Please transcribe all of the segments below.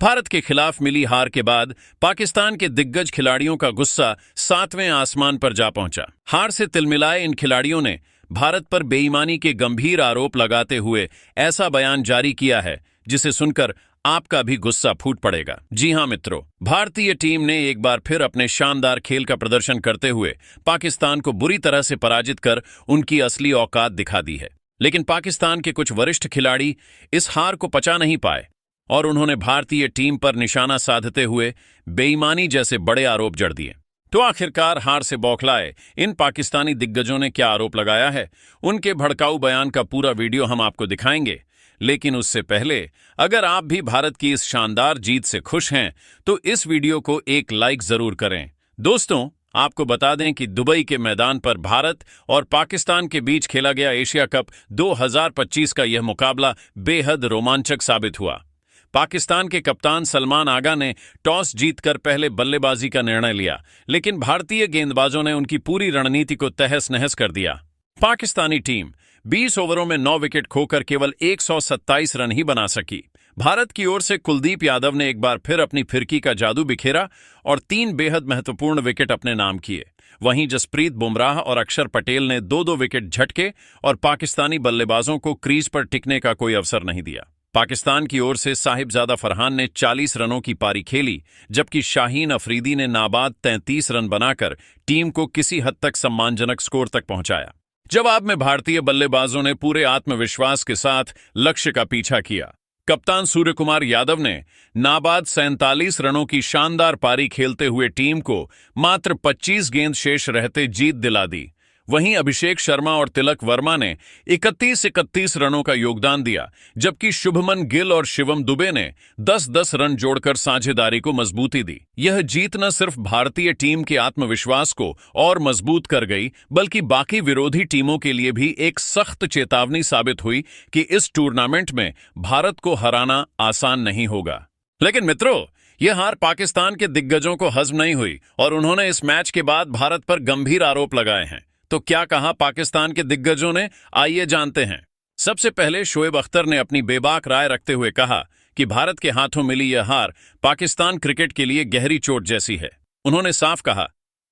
भारत के खिलाफ मिली हार के बाद पाकिस्तान के दिग्गज खिलाड़ियों का गुस्सा 7वें आसमान पर जा पहुंचा। हार से तिलमिलाए इन खिलाड़ियों ने भारत पर बेईमानी के गंभीर आरोप लगाते हुए ऐसा बयान जारी किया है जिसे सुनकर आपका भी गुस्सा फूट पड़ेगा। जी हां मित्रों, भारतीय टीम ने एक बार फिर अपने शानदार खेल का प्रदर्शन करते हुए पाकिस्तान को बुरी तरह से पराजित कर उनकी असली औकात दिखा दी है। लेकिन पाकिस्तान के कुछ वरिष्ठ खिलाड़ी इस हार को पचा नहीं पाए और उन्होंने भारतीय टीम पर निशाना साधते हुए बेईमानी जैसे बड़े आरोप जड़ दिए। तो आखिरकार हार से बौखलाए इन पाकिस्तानी दिग्गजों ने क्या आरोप लगाया है, उनके भड़काऊ बयान का पूरा वीडियो हम आपको दिखाएंगे। लेकिन उससे पहले अगर आप भी भारत की इस शानदार जीत से खुश हैं तो इस वीडियो को एक लाइक जरूर करें। दोस्तों, आपको बता दें कि दुबई के मैदान पर भारत और पाकिस्तान के बीच खेला गया एशिया कप 2025 का यह मुकाबला बेहद रोमांचक साबित हुआ। पाकिस्तान के कप्तान सलमान आगा ने टॉस जीतकर पहले बल्लेबाजी का निर्णय लिया, लेकिन भारतीय गेंदबाजों ने उनकी पूरी रणनीति को तहस-नहस कर दिया। पाकिस्तानी टीम 20 ओवरों में 9 विकेट खोकर केवल 127 रन ही बना सकी। भारत की ओर से कुलदीप यादव ने एक बार फिर अपनी फिरकी का जादू बिखेरा और 3 बेहद महत्वपूर्ण विकेट अपने नाम किए। वहीं जसप्रीत बुमराह और अक्षर पटेल ने 2-2 विकेट झटके और पाकिस्तानी बल्लेबाजों को क्रीज पर टिकने का कोई अवसर नहीं दिया। पाकिस्तान की ओर से साहिबजादा फरहान ने 40 रनों की पारी खेली, जबकि शाहीन अफरीदी ने नाबाद 33 रन बनाकर टीम को किसी हद तक सम्मानजनक स्कोर तक पहुंचाया। जवाब में भारतीय बल्लेबाजों ने पूरे आत्मविश्वास के साथ लक्ष्य का पीछा किया। कप्तान सूर्यकुमार यादव ने नाबाद 47 रनों की शानदार पारी खेलते हुए टीम को मात्र 25 गेंद शेष रहते जीत दिला दी। वहीं अभिषेक शर्मा और तिलक वर्मा ने 31 रनों का योगदान दिया, जबकि शुभमन गिल और शिवम दुबे ने 10-10 रन जोड़कर साझेदारी को मजबूती दी। यह जीत न सिर्फ भारतीय टीम के आत्मविश्वास को और मजबूत कर गई, बल्कि बाकी विरोधी टीमों के लिए भी एक सख्त चेतावनी साबित हुई कि इस टूर्नामेंट में भारत को हराना आसान नहीं होगा। लेकिन मित्रों, यह हार पाकिस्तान के दिग्गजों को हजम नहीं हुई और उन्होंने इस मैच के बाद भारत पर गंभीर आरोप लगाए हैं। तो क्या कहा पाकिस्तान के दिग्गजों ने, आइए जानते हैं। सबसे पहले शोएब अख्तर ने अपनी बेबाक राय रखते हुए कहा कि भारत के हाथों मिली यह हार पाकिस्तान क्रिकेट के लिए गहरी चोट जैसी है। उन्होंने साफ कहा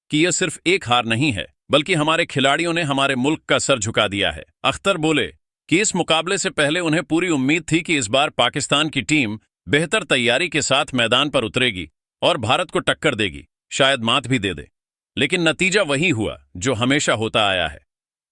कि यह सिर्फ एक हार नहीं है, बल्कि हमारे खिलाड़ियों ने हमारे मुल्क का सर झुका दिया है। अख्तर बोले कि इस मुकाबले से पहले उन्हें पूरी उम्मीद थी कि इस बार पाकिस्तान की टीम बेहतर तैयारी के साथ मैदान पर उतरेगी और भारत को टक्कर देगी, शायद मात भी दे दे। लेकिन नतीजा वही हुआ जो हमेशा होता आया है।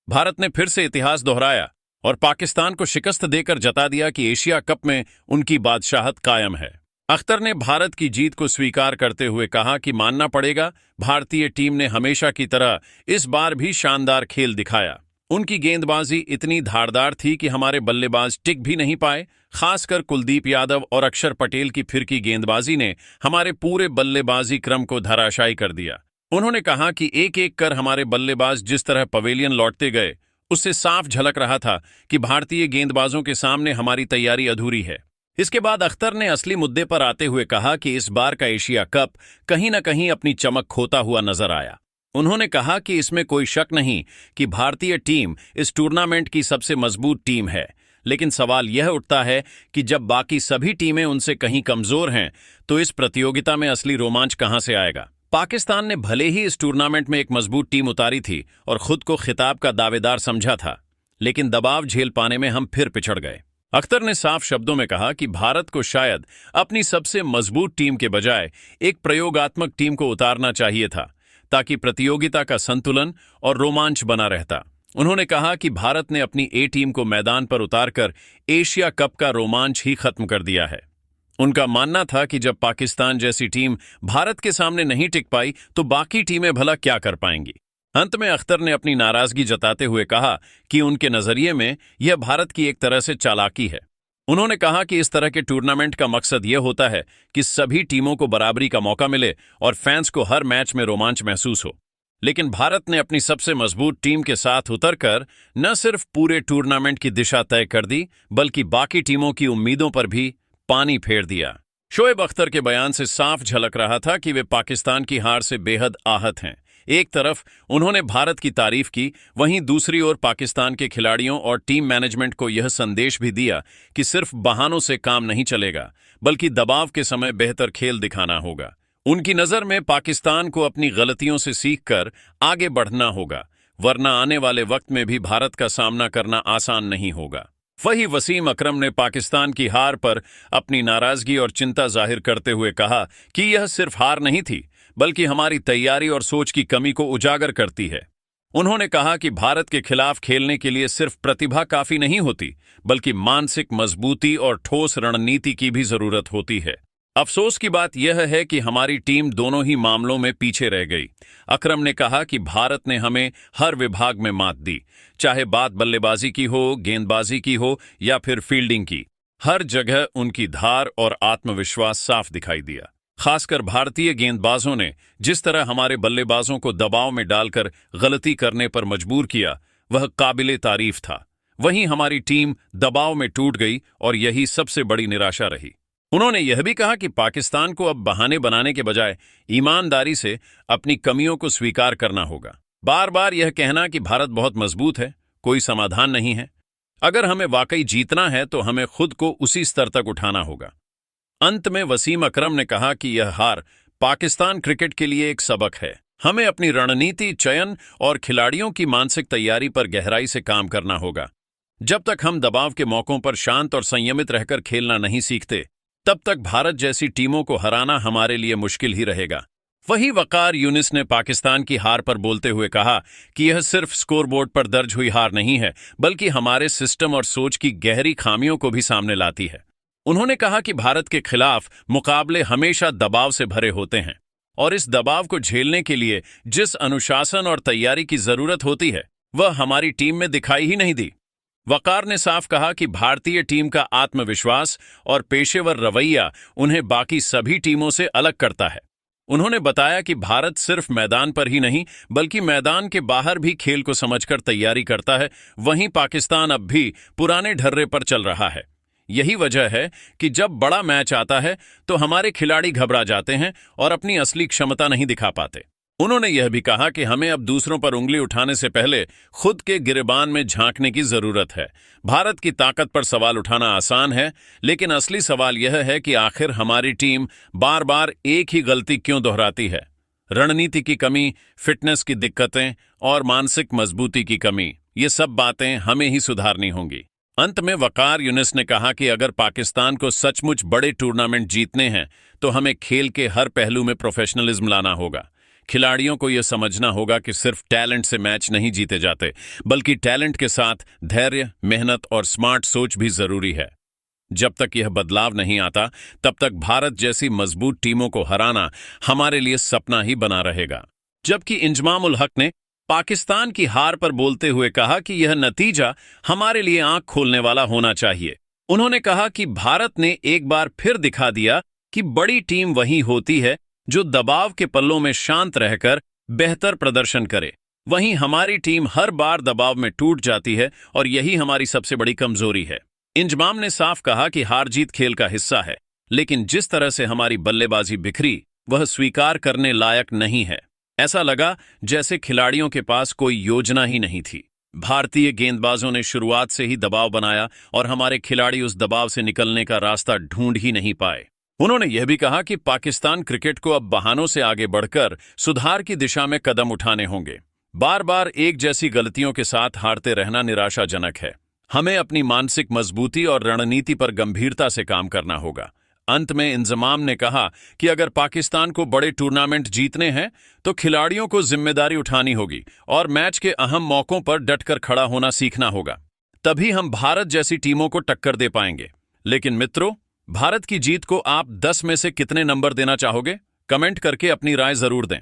भारत ने फिर से इतिहास दोहराया और पाकिस्तान को शिकस्त देकर जता दिया कि एशिया कप में उनकी बादशाहत कायम है। अख्तर ने भारत की जीत को स्वीकार करते हुए कहा कि मानना पड़ेगा, भारतीय टीम ने हमेशा की तरह इस बार भी शानदार खेल दिखाया। उनकी गेंदबाजी इतनी धारदार थी कि हमारे बल्लेबाज टिक भी नहीं पाए। खासकर कुलदीप यादव और अक्षर पटेल की फिरकी गेंदबाजी ने हमारे पूरे बल्लेबाजी क्रम को धराशायी कर दिया। उन्होंने कहा कि एक-एक कर हमारे बल्लेबाज जिस तरह पवेलियन लौटते गए, उससे साफ झलक रहा था कि भारतीय गेंदबाजों के सामने हमारी तैयारी अधूरी है। इसके बाद अख्तर ने असली मुद्दे पर आते हुए कहा कि इस बार का एशिया कप कहीं न कहीं अपनी चमक खोता हुआ नजर आया। उन्होंने कहा कि इसमें कोई शक नहीं कि भारतीय टीम इस टूर्नामेंट की सबसे मजबूत टीम है, लेकिन सवाल यह उठता है कि जब बाकी सभी टीमें उनसे कहीं कमजोर हैं, तो इस प्रतियोगिता में असली रोमांच कहां से आएगा। पाकिस्तान ने भले ही इस टूर्नामेंट में एक मजबूत टीम उतारी थी और खुद को खिताब का दावेदार समझा था, लेकिन दबाव झेल पाने में हम फिर पिछड़ गए। अख्तर ने साफ शब्दों में कहा कि भारत को शायद अपनी सबसे मजबूत टीम के बजाय एक प्रयोगात्मक टीम को उतारना चाहिए था, ताकि प्रतियोगिता का संतुलन और रोमांच बना रहता। उन्होंने कहा कि भारत ने अपनी ए टीम को मैदान पर उतारकर एशिया कप का रोमांच ही खत्म कर दिया है। उनका मानना था कि जब पाकिस्तान जैसी टीम भारत के सामने नहीं टिक पाई तो बाकी टीमें भला क्या कर पाएंगी। अंत में अख्तर ने अपनी नाराजगी जताते हुए कहा कि उनके नजरिए में यह भारत की एक तरह से चालाकी है। उन्होंने कहा कि इस तरह के टूर्नामेंट का मकसद यह होता है कि सभी टीमों को बराबरी का मौका मिले और फैंस को हर मैच में रोमांच महसूस हो। लेकिन भारत ने अपनी सबसे मजबूत टीम के साथ उतरकर न सिर्फ पूरे टूर्नामेंट की दिशा तय कर दी, बल्कि बाकी टीमों की उम्मीदों पर भी पानी फेर दिया। शोएब अख्तर के बयान से साफ झलक रहा था कि वे पाकिस्तान की हार से बेहद आहत हैं। एक तरफ उन्होंने भारत की तारीफ की, वहीं दूसरी ओर पाकिस्तान के खिलाड़ियों और टीम मैनेजमेंट को यह संदेश भी दिया कि सिर्फ बहानों से काम नहीं चलेगा, बल्कि दबाव के समय बेहतर खेल दिखाना होगा। उनकी नजर में पाकिस्तान को अपनी गलतियों से सीखकर आगे बढ़ना होगा, वरना आने वाले वक्त में भी भारत का सामना करना आसान नहीं होगा। वही वसीम अकरम ने पाकिस्तान की हार पर अपनी नाराजगी और चिंता जाहिर करते हुए कहा कि यह सिर्फ हार नहीं थी, बल्कि हमारी तैयारी और सोच की कमी को उजागर करती है। उन्होंने कहा कि भारत के खिलाफ खेलने के लिए सिर्फ प्रतिभा काफी नहीं होती, बल्कि मानसिक मजबूती और ठोस रणनीति की भी जरूरत होती है। अफसोस की बात यह है कि हमारी टीम दोनों ही मामलों में पीछे रह गई। अकरम ने कहा कि भारत ने हमें हर विभाग में मात दी, चाहे बात बल्लेबाजी की हो, गेंदबाजी की हो या फिर फील्डिंग की। हर जगह उनकी धार और आत्मविश्वास साफ दिखाई दिया। खासकर भारतीय गेंदबाजों ने जिस तरह हमारे बल्लेबाजों को दबाव में डालकर गलती करने पर मजबूर किया, वह काबिले तारीफ था। वहीं हमारी टीम दबाव में टूट गई और यही सबसे बड़ी निराशा रही। उन्होंने यह भी कहा कि पाकिस्तान को अब बहाने बनाने के बजाय ईमानदारी से अपनी कमियों को स्वीकार करना होगा। बार बार यह कहना कि भारत बहुत मजबूत है, कोई समाधान नहीं है। अगर हमें वाकई जीतना है तो हमें खुद को उसी स्तर तक उठाना होगा। अंत में वसीम अकरम ने कहा कि यह हार पाकिस्तान क्रिकेट के लिए एक सबक है। हमें अपनी रणनीति, चयन और खिलाड़ियों की मानसिक तैयारी पर गहराई से काम करना होगा। जब तक हम दबाव के मौकों पर शांत और संयमित रहकर खेलना नहीं सीखते, तब तक भारत जैसी टीमों को हराना हमारे लिए मुश्किल ही रहेगा। वहीं वकार यूनिस ने पाकिस्तान की हार पर बोलते हुए कहा कि यह सिर्फ स्कोरबोर्ड पर दर्ज हुई हार नहीं है, बल्कि हमारे सिस्टम और सोच की गहरी खामियों को भी सामने लाती है। उन्होंने कहा कि भारत के खिलाफ मुकाबले हमेशा दबाव से भरे होते हैं और इस दबाव को झेलने के लिए जिस अनुशासन और तैयारी की जरूरत होती है, वह हमारी टीम में दिखाई ही नहीं दी। वकार ने साफ कहा कि भारतीय टीम का आत्मविश्वास और पेशेवर रवैया उन्हें बाकी सभी टीमों से अलग करता है। उन्होंने बताया कि भारत सिर्फ मैदान पर ही नहीं, बल्कि मैदान के बाहर भी खेल को समझकर तैयारी करता है। वहीं पाकिस्तान अब भी पुराने ढर्रे पर चल रहा है। यही वजह है कि जब बड़ा मैच आता है तो हमारे खिलाड़ी घबरा जाते हैं और अपनी असली क्षमता नहीं दिखा पाते। उन्होंने यह भी कहा कि हमें अब दूसरों पर उंगली उठाने से पहले खुद के गिरेबान में झांकने की जरूरत है। भारत की ताकत पर सवाल उठाना आसान है, लेकिन असली सवाल यह है कि आखिर हमारी टीम बार बार एक ही गलती क्यों दोहराती है। रणनीति की कमी, फिटनेस की दिक्कतें और मानसिक मजबूती की कमी, ये सब बातें हमें ही सुधारनी होंगी। अंत में वकार यूनिस ने कहा कि अगर पाकिस्तान को सचमुच बड़े टूर्नामेंट जीतने हैं तो हमें खेल के हर पहलू में प्रोफेशनलिज्म लाना होगा। खिलाड़ियों को यह समझना होगा कि सिर्फ टैलेंट से मैच नहीं जीते जाते, बल्कि टैलेंट के साथ धैर्य, मेहनत और स्मार्ट सोच भी जरूरी है। जब तक यह बदलाव नहीं आता, तब तक भारत जैसी मजबूत टीमों को हराना हमारे लिए सपना ही बना रहेगा। जबकि इंजमाम उल हक ने पाकिस्तान की हार पर बोलते हुए कहा कि यह नतीजा हमारे लिए आंख खोलने वाला होना चाहिए। उन्होंने कहा कि भारत ने एक बार फिर दिखा दिया कि बड़ी टीम वही होती है जो दबाव के पल्लों में शांत रहकर बेहतर प्रदर्शन करे। वहीं हमारी टीम हर बार दबाव में टूट जाती है और यही हमारी सबसे बड़ी कमजोरी है। इंजमाम ने साफ कहा कि हार जीत खेल का हिस्सा है, लेकिन जिस तरह से हमारी बल्लेबाजी बिखरी, वह स्वीकार करने लायक नहीं है। ऐसा लगा जैसे खिलाड़ियों के पास कोई योजना ही नहीं थी। भारतीय गेंदबाजों ने शुरुआत से ही दबाव बनाया और हमारे खिलाड़ी उस दबाव से निकलने का रास्ता ढूंढ ही नहीं पाए। उन्होंने यह भी कहा कि पाकिस्तान क्रिकेट को अब बहानों से आगे बढ़कर सुधार की दिशा में कदम उठाने होंगे। बार बार एक जैसी गलतियों के साथ हारते रहना निराशाजनक है। हमें अपनी मानसिक मजबूती और रणनीति पर गंभीरता से काम करना होगा। अंत में इंजमाम ने कहा कि अगर पाकिस्तान को बड़े टूर्नामेंट जीतने हैं तो खिलाड़ियों को जिम्मेदारी उठानी होगी और मैच के अहम मौकों पर डटकर खड़ा होना सीखना होगा। तभी हम भारत जैसी टीमों को टक्कर दे पाएंगे। लेकिन मित्रों, भारत की जीत को आप 10 में से कितने नंबर देना चाहोगे? कमेंट करके अपनी राय जरूर दें।